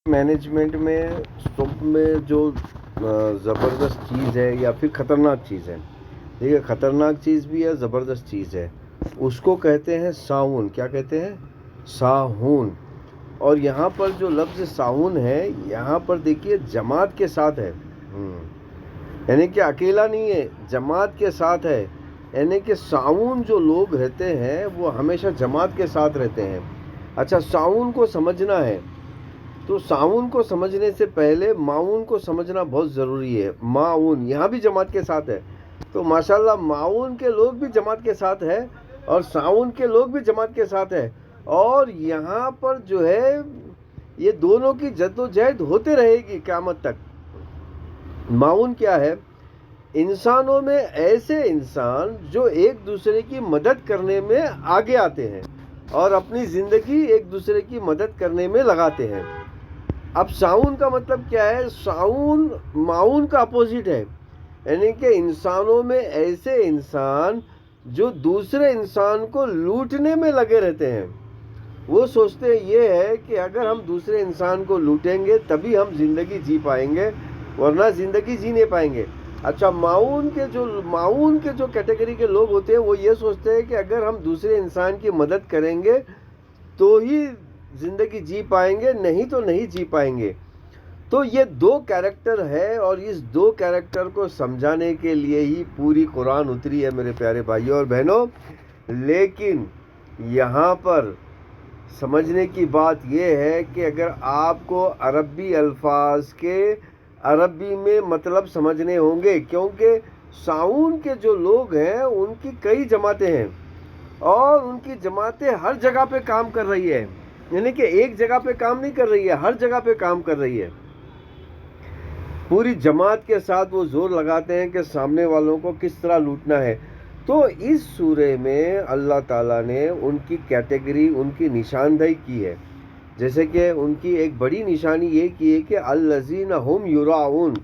Management میں سب میں جو زبردست چیز ہے یا پھر خطرناک چیز ہے، دیکھیے خطرناک چیز بھی ہے، زبردست چیز ہے، اس کو کہتے ہیں ساون. کیا کہتے ہیں؟ ساہون. اور یہاں پر جو لفظ ساون ہے یہاں پر دیکھیے جماعت کے ساتھ ہے، یعنی کہ اکیلا نہیں ہے، جماعت کے ساتھ ہے. یعنی کہ ساون جو لوگ رہتے ہیں وہ ہمیشہ جماعت کے ساتھ رہتے ہیں. اچھا، ساون کو سمجھنا ہے تو ساون کو سمجھنے سے پہلے معاون کو سمجھنا بہت ضروری ہے. معاون یہاں بھی جماعت کے ساتھ ہے، تو ماشاءاللہ معاون کے لوگ بھی جماعت کے ساتھ ہے اور ساون کے لوگ بھی جماعت کے ساتھ ہے. اور یہاں پر جو ہے یہ دونوں کی جد و جہد ہوتے رہے گی قیامت تک. معاون کیا ہے؟ انسانوں میں ایسے انسان جو ایک دوسرے کی مدد کرنے میں آگے آتے ہیں اور اپنی زندگی ایک دوسرے کی مدد کرنے میں لگاتے ہیں. اب ساون کا مطلب کیا ہے؟ ساون معاون کا اپوزٹ ہے، یعنی کہ انسانوں میں ایسے انسان جو دوسرے انسان کو لوٹنے میں لگے رہتے ہیں. وہ سوچتے یہ ہے کہ اگر ہم دوسرے انسان کو لوٹیں گے تبھی ہم زندگی جی پائیں گے، ورنہ زندگی جی نہیں پائیں گے. اچھا، معاون کے جو کیٹیگری کے لوگ ہوتے ہیں وہ یہ سوچتے ہیں کہ اگر ہم دوسرے انسان کی مدد کریں گے تو ہی زندگی جی پائیں گے، نہیں تو نہیں جی پائیں گے. تو یہ دو کیریکٹر ہے اور اس دو کیریکٹر کو سمجھانے کے لیے ہی پوری قرآن اتری ہے میرے پیارے بھائیوں اور بہنوں. لیکن یہاں پر سمجھنے کی بات یہ ہے کہ اگر آپ کو عربی الفاظ کے عربی میں مطلب سمجھنے ہوں گے، کیونکہ ساون کے جو لوگ ہیں ان کی کئی جماعتیں ہیں اور ان کی جماعتیں ہر جگہ پہ کام کر رہی ہے، یعنی کہ ایک جگہ پہ کام نہیں کر رہی ہے، ہر جگہ پہ کام کر رہی ہے. پوری جماعت کے ساتھ وہ زور لگاتے ہیں کہ سامنے والوں کو کس طرح لوٹنا ہے. تو اس سورے میں اللہ تعالیٰ نے ان کی کیٹیگری، ان کی نشاندہی کی ہے. جیسے کہ ان کی ایک بڑی نشانی یہ کی ہے کہ الذین ہم یراؤن،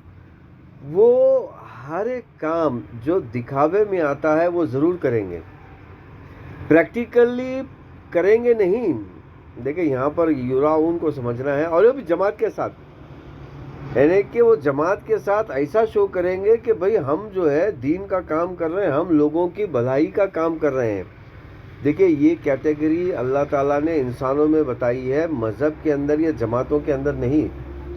وہ ہر ایک کام جو دکھاوے میں آتا ہے وہ ضرور کریں گے، پریکٹیکلی کریں گے نہیں. دیکھیں یہاں پر یراؤن کو سمجھنا ہے، اور وہ بھی جماعت کے ساتھ، یعنی کہ وہ جماعت کے ساتھ ایسا شو کریں گے کہ بھئی ہم جو ہے دین کا کام کر رہے ہیں، ہم لوگوں کی بھلائی کا کام کر رہے ہیں. دیکھیں یہ کیٹیگری اللہ تعالیٰ نے انسانوں میں بتائی ہے، مذہب کے اندر یا جماعتوں کے اندر نہیں.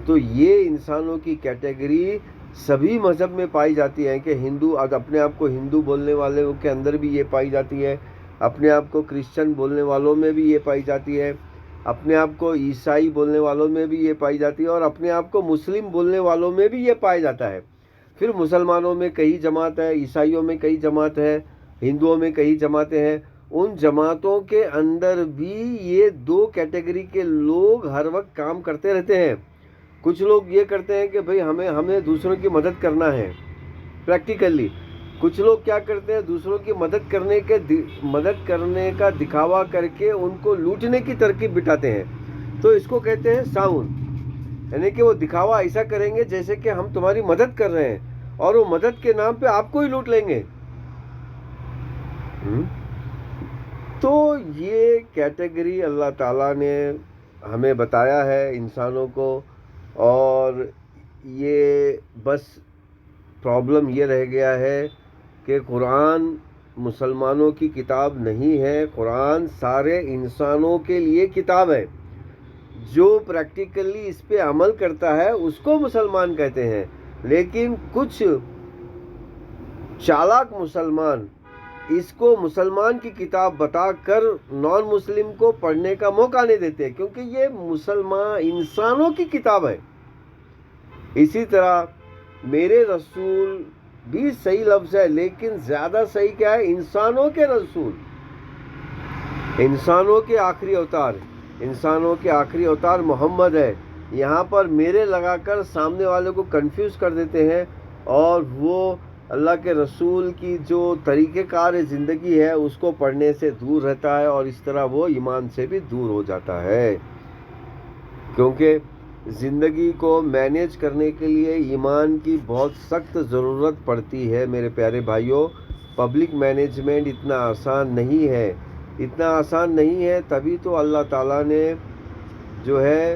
تو یہ انسانوں کی کیٹیگری سبھی مذہب میں پائی جاتی ہے کہ ہندو اپنے آپ کو ہندو بولنے والے کے اندر بھی یہ پائی جاتی ہے، اپنے آپ کو کرسچن بولنے والوں میں بھی یہ پائی جاتی ہے، اپنے آپ کو عیسائی بولنے والوں میں بھی یہ پائی جاتی ہے، اور اپنے آپ کو مسلم بولنے والوں میں بھی یہ پایا جاتا ہے. پھر مسلمانوں میں کئی جماعت ہے، عیسائیوں میں کئی جماعت ہے، ہندوؤں میں کئی جماعتیں ہیں. ان جماعتوں کے اندر بھی یہ دو کیٹیگری کے لوگ ہر وقت کام کرتے رہتے ہیں. کچھ لوگ یہ کرتے ہیں کہ بھئی ہمیں دوسروں کی مدد کرنا ہے پریکٹیکلی. کچھ لوگ کیا کرتے ہیں؟ دوسروں کی مدد کرنے کا دکھاوا کر کے ان کو لوٹنے کی ترکیب بٹھاتے ہیں. تو اس کو کہتے ہیں ساون، یعنی کہ وہ دکھاوا ایسا کریں گے جیسے کہ ہم تمہاری مدد کر رہے ہیں اور وہ مدد کے نام پہ آپ کو ہی لوٹ لیں گے. تو یہ کیٹیگری اللہ تعالیٰ نے ہمیں بتایا ہے انسانوں کو، اور یہ بس پرابلم یہ رہ گیا ہے کہ قرآن مسلمانوں کی کتاب نہیں ہے، قرآن سارے انسانوں کے لیے کتاب ہے. جو پریکٹیکلی اس پہ عمل کرتا ہے اس کو مسلمان کہتے ہیں، لیکن کچھ چالاک مسلمان اس کو مسلمان کی کتاب بتا کر نان مسلم کو پڑھنے کا موقع نہیں دیتے، کیونکہ یہ مسلمان انسانوں کی کتاب ہے. اسی طرح میرے رسول بھی صحیح لفظ ہے، لیکن زیادہ صحیح کیا ہے؟ انسانوں کے رسول، انسانوں کے آخری اوتار، انسانوں کے آخری اوتار محمد ہے. یہاں پر میرے لگا کر سامنے والے کو کنفیوز کر دیتے ہیں اور وہ اللہ کے رسول کی جو طریقہ کار زندگی ہے اس کو پڑھنے سے دور رہتا ہے، اور اس طرح وہ ایمان سے بھی دور ہو جاتا ہے. کیونکہ زندگی کو مینیج کرنے کے لیے ایمان کی بہت سخت ضرورت پڑتی ہے میرے پیارے بھائیوں. پبلک مینجمنٹ اتنا آسان نہیں ہے، اتنا آسان نہیں ہے. تبھی تو اللہ تعالیٰ نے جو ہے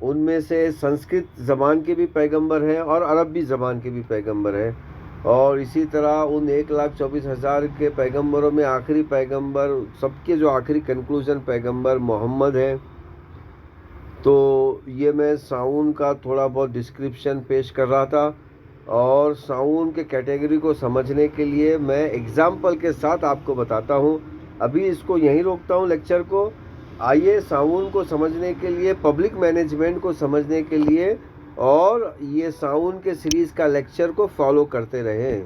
ان میں سے سنسکرت زبان کے بھی پیغمبر ہیں اور عربی زبان کے بھی پیغمبر ہیں. اور اسی طرح ان 1,24,000 کے پیغمبروں میں آخری پیغمبر، سب کے جو آخری کنکلوژن پیغمبر محمد ہیں. تو یہ میں ساون کا تھوڑا بہت ڈسکرپشن پیش کر رہا تھا، اور ساون کے کیٹیگری کو سمجھنے کے لیے میں ایگزامپل کے ساتھ آپ کو بتاتا ہوں. ابھی اس کو یہیں روکتا ہوں لیکچر کو. آئیے ساون کو سمجھنے کے لیے، پبلک مینجمنٹ کو سمجھنے کے لیے، اور یہ ساون کے سیریز کا لیکچر کو فالو کرتے رہیں.